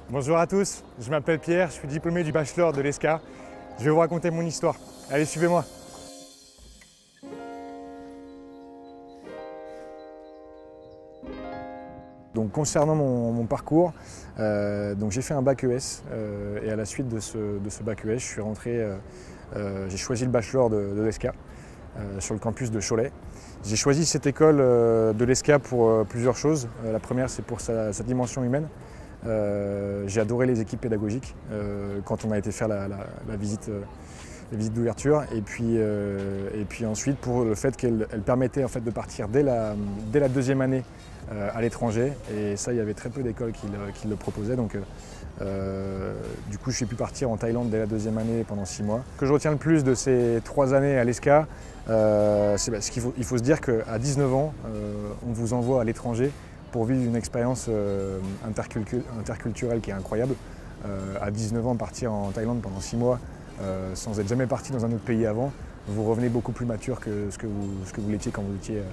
Bonjour à tous, je m'appelle Pierre, je suis diplômé du bachelor de l'ESCA. Je vais vous raconter mon histoire. Allez, suivez-moi. Donc, concernant mon parcours, j'ai fait un bac ES et à la suite de ce bac ES, je suis rentré, j'ai choisi le bachelor de l'ESCA sur le campus de Cholet. J'ai choisi cette école de l'ESCA pour plusieurs choses. La première, c'est pour sa dimension humaine. J'ai adoré les équipes pédagogiques quand on a été faire la visite d'ouverture et puis ensuite pour le fait qu'elle permettait en fait de partir dès la deuxième année à l'étranger, et ça il y avait très peu d'écoles qui le proposaient, donc du coup je suis pu partir en Thaïlande dès la deuxième année pendant 6 mois. Ce que je retiens le plus de ces 3 années à l'ESCA, c'est parce qu'il faut se dire qu'à 19 ans on vous envoie à l'étranger pour vivre une expérience interculturelle qui est incroyable. À 19 ans, partir en Thaïlande pendant 6 mois, sans être jamais parti dans un autre pays avant, vous revenez beaucoup plus mature que ce que vous l'étiez quand vous étiez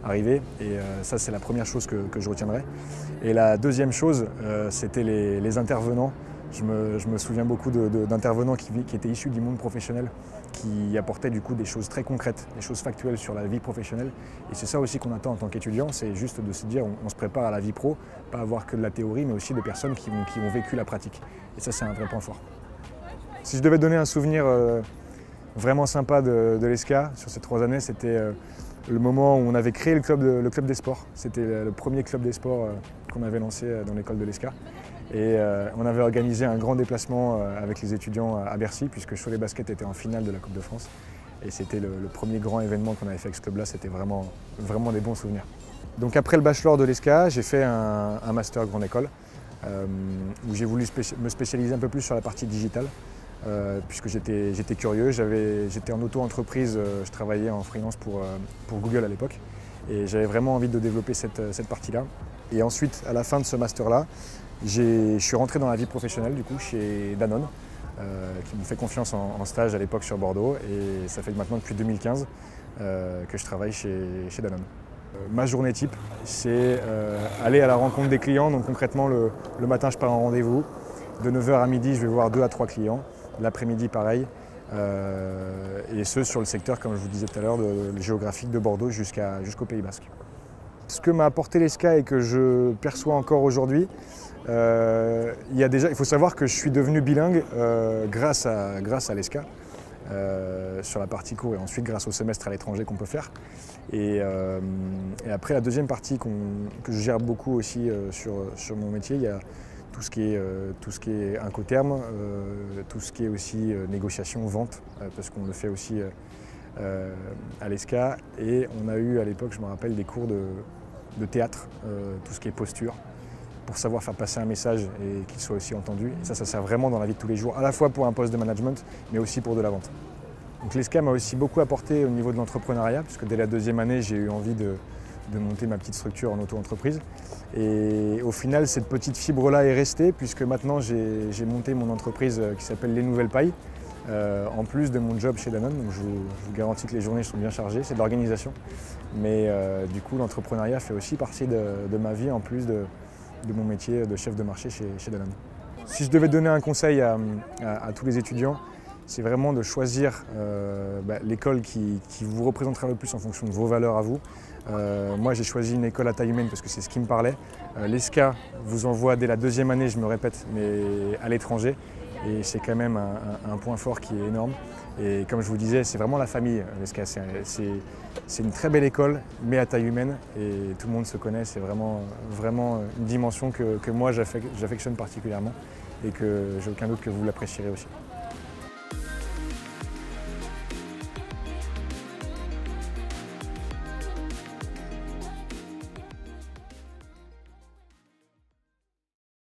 arrivé. Et ça, c'est la première chose que je retiendrai. Et la deuxième chose, c'était les intervenants. Je me souviens beaucoup d'intervenants qui étaient issus du monde professionnel, qui apportaient du coup des choses très concrètes, des choses factuelles sur la vie professionnelle. Et c'est ça aussi qu'on attend en tant qu'étudiant, c'est juste de se dire on se prépare à la vie pro, pas avoir que de la théorie, mais aussi des personnes qui ont vécu la pratique. Et ça, c'est un vrai point fort. Si je devais donner un souvenir vraiment sympa de l'ESCA sur ces 3 années, c'était le moment où on avait créé le club des sports. C'était le premier club des sports qu'on avait lancé dans l'école de l'ESCA. Et on avait organisé un grand déplacement avec les étudiants à Bercy, puisque Cholet Basket était en finale de la Coupe de France. Et c'était le premier grand événement qu'on avait fait avec ce club-là, c'était vraiment des bons souvenirs. Donc après le bachelor de l'ESCA, j'ai fait un master grande école, où j'ai voulu me spécialiser un peu plus sur la partie digitale, puisque j'étais curieux, j'étais en auto-entreprise, je travaillais en freelance pour Google à l'époque, et j'avais vraiment envie de développer cette partie-là. Et ensuite, à la fin de ce master-là, je suis rentré dans la vie professionnelle du coup chez Danone, qui m'ont fait confiance en stage à l'époque sur Bordeaux, et ça fait maintenant depuis 2015 que je travaille chez Danone. Ma journée type, c'est aller à la rencontre des clients. Donc concrètement, le matin, je pars en rendez-vous. De 9 h à midi, je vais voir 2 à 3 clients. L'après-midi, pareil. Et ce, sur le secteur, comme je vous disais tout à l'heure, géographique de Bordeaux jusqu'au Pays Basque. Ce que m'a apporté l'ESCA et que je perçois encore aujourd'hui, il faut savoir que je suis devenu bilingue grâce à l'ESCA. Sur la partie cours et ensuite grâce au semestre à l'étranger qu'on peut faire. Et après, la deuxième partie que je gère beaucoup aussi sur mon métier, il y a tout ce qui est Incoterm, tout ce qui est aussi négociation, vente, parce qu'on le fait aussi à l'ESCA. Et on a eu à l'époque, je me rappelle, des cours de théâtre, tout ce qui est posture, pour savoir faire passer un message et qu'il soit aussi entendu. Et ça sert vraiment dans la vie de tous les jours, à la fois pour un poste de management, mais aussi pour de la vente. Donc l'ESCA m'a aussi beaucoup apporté au niveau de l'entrepreneuriat, puisque dès la deuxième année, j'ai eu envie de monter ma petite structure en auto-entreprise. Et au final, cette petite fibre-là est restée, puisque maintenant, j'ai monté mon entreprise qui s'appelle Les Nouvelles Pailles, en plus de mon job chez Danone. Donc je vous garantis que les journées sont bien chargées, c'est de l'organisation. Mais du coup, l'entrepreneuriat fait aussi partie de ma vie, en plus de mon métier de chef de marché chez Danone. Si je devais donner un conseil à tous les étudiants, c'est vraiment de choisir l'école qui vous représentera le plus en fonction de vos valeurs à vous. Moi, j'ai choisi une école à taille humaine parce que c'est ce qui me parlait. L'ESCA vous envoie dès la deuxième année, je me répète, mais à l'étranger. Et c'est quand même un point fort qui est énorme. Et comme je vous disais, c'est vraiment la famille, l'ESCA. C'est une très belle école, mais à taille humaine. Et tout le monde se connaît. C'est vraiment une dimension que moi, j'affectionne particulièrement. Et que j'ai aucun doute que vous l'apprécierez aussi.